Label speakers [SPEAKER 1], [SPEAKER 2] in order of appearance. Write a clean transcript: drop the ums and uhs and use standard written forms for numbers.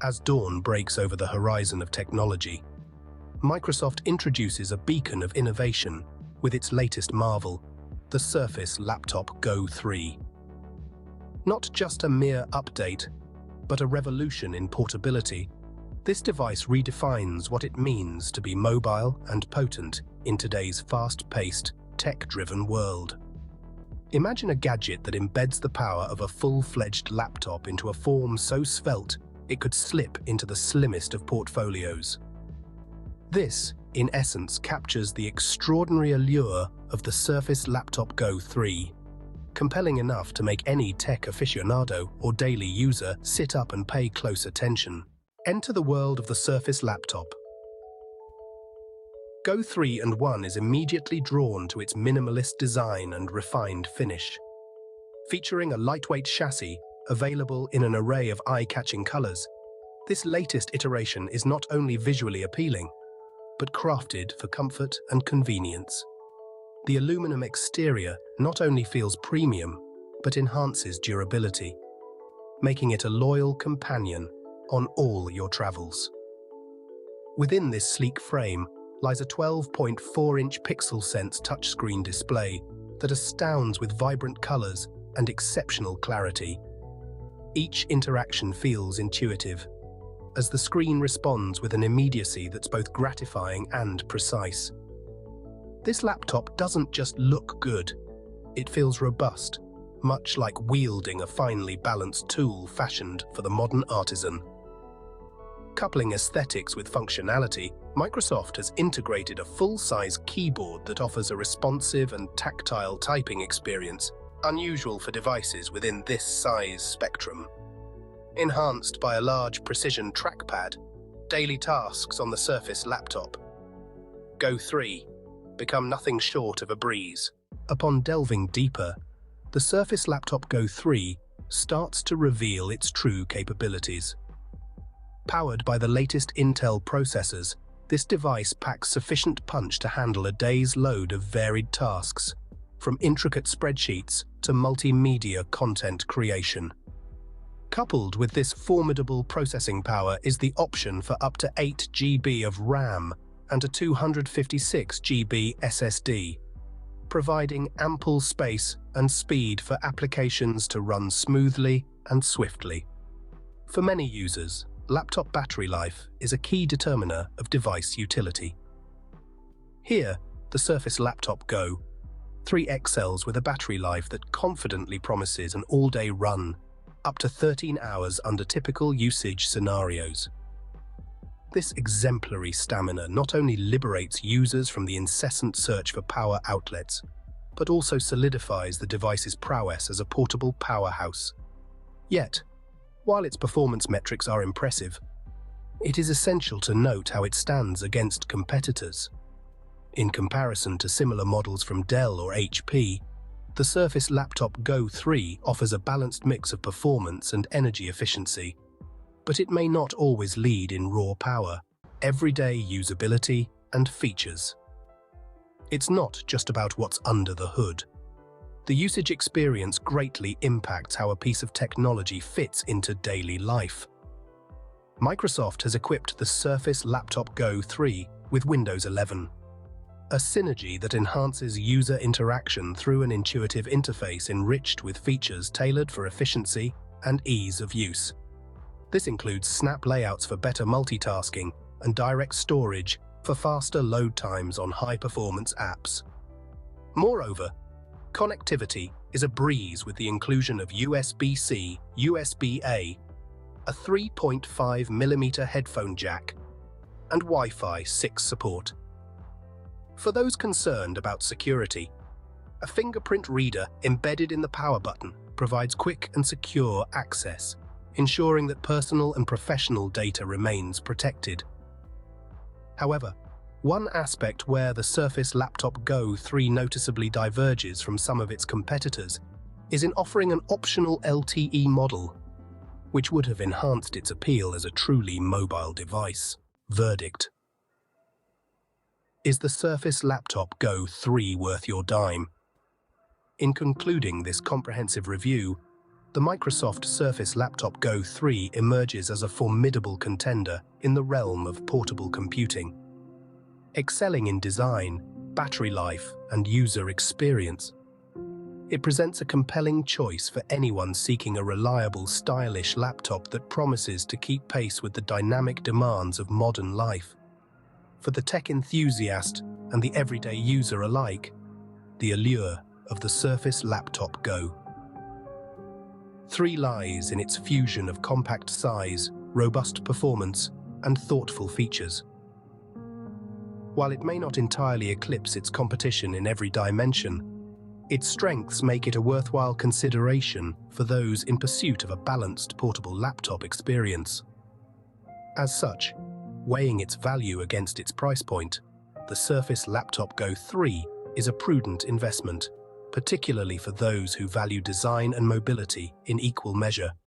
[SPEAKER 1] As dawn breaks over the horizon of technology, Microsoft introduces a beacon of innovation with its latest marvel, the Surface Laptop Go 3. Not just a mere update, but a revolution in portability, this device redefines what it means to be mobile and potent in today's fast-paced, tech-driven world. Imagine a gadget that embeds the power of a full-fledged laptop into a form so svelte it could slip into the slimmest of portfolios. This, in essence, captures the extraordinary allure of the Surface Laptop Go 3, compelling enough to make any tech aficionado or daily user sit up and pay close attention. Enter the world of the Surface Laptop. Go 3 and 1 is immediately drawn to its minimalist design and refined finish. Featuring a lightweight chassis available in an array of eye-catching colors, this latest iteration is not only visually appealing, but crafted for comfort and convenience. The aluminum exterior not only feels premium, but enhances durability, making it a loyal companion on all your travels. Within this sleek frame lies a 12.4-inch PixelSense touchscreen display that astounds with vibrant colors and exceptional clarity. Each interaction feels intuitive, as the screen responds with an immediacy that's both gratifying and precise. This laptop doesn't just look good, it feels robust, much like wielding a finely balanced tool fashioned for the modern artisan. Coupling aesthetics with functionality, Microsoft has integrated a full-size keyboard that offers a responsive and tactile typing experience, unusual for devices within this size spectrum. Enhanced by a large precision trackpad, daily tasks on the Surface Laptop Go 3 become nothing short of a breeze. Upon delving deeper, the Surface Laptop Go 3 starts to reveal its true capabilities. Powered by the latest Intel processors, this device packs sufficient punch to handle a day's load of varied tasks, from intricate spreadsheets to multimedia content creation. Coupled with this formidable processing power is the option for up to 8 GB of RAM and a 256 GB SSD, providing ample space and speed for applications to run smoothly and swiftly. For many users, laptop battery life is a key determiner of device utility. Here, the Surface Laptop Go 3 excels with a battery life that confidently promises an all-day run, up to 13 hours under typical usage scenarios. This exemplary stamina not only liberates users from the incessant search for power outlets, but also solidifies the device's prowess as a portable powerhouse. Yet, while its performance metrics are impressive, it is essential to note how it stands against competitors. In comparison to similar models from Dell or HP, the Surface Laptop Go 3 offers a balanced mix of performance and energy efficiency, but it may not always lead in raw power, everyday usability, and features. It's not just about what's under the hood. The usage experience greatly impacts how a piece of technology fits into daily life. Microsoft has equipped the Surface Laptop Go 3 with Windows 11, a synergy that enhances user interaction through an intuitive interface enriched with features tailored for efficiency and ease of use. This includes snap layouts for better multitasking and direct storage for faster load times on high-performance apps. Moreover, connectivity is a breeze with the inclusion of USB-C, USB-A, a 3.5mm headphone jack, and Wi-Fi 6 support. For those concerned about security, a fingerprint reader embedded in the power button provides quick and secure access, ensuring that personal and professional data remains protected. However, one aspect where the Surface Laptop Go 3 noticeably diverges from some of its competitors is in offering an optional LTE model, which would have enhanced its appeal as a truly mobile device. Verdict: is the Surface Laptop Go 3 worth your dime? In concluding this comprehensive review, the Microsoft Surface Laptop Go 3 emerges as a formidable contender in the realm of portable computing. Excelling in design, battery life, and user experience, it presents a compelling choice for anyone seeking a reliable, stylish laptop that promises to keep pace with the dynamic demands of modern life. For the tech enthusiast and the everyday user alike, the allure of the Surface Laptop Go 3 lies in its fusion of compact size, robust performance, and thoughtful features. While it may not entirely eclipse its competition in every dimension, its strengths make it a worthwhile consideration for those in pursuit of a balanced portable laptop experience. As such, weighing its value against its price point, the Surface Laptop Go 3 is a prudent investment, particularly for those who value design and mobility in equal measure.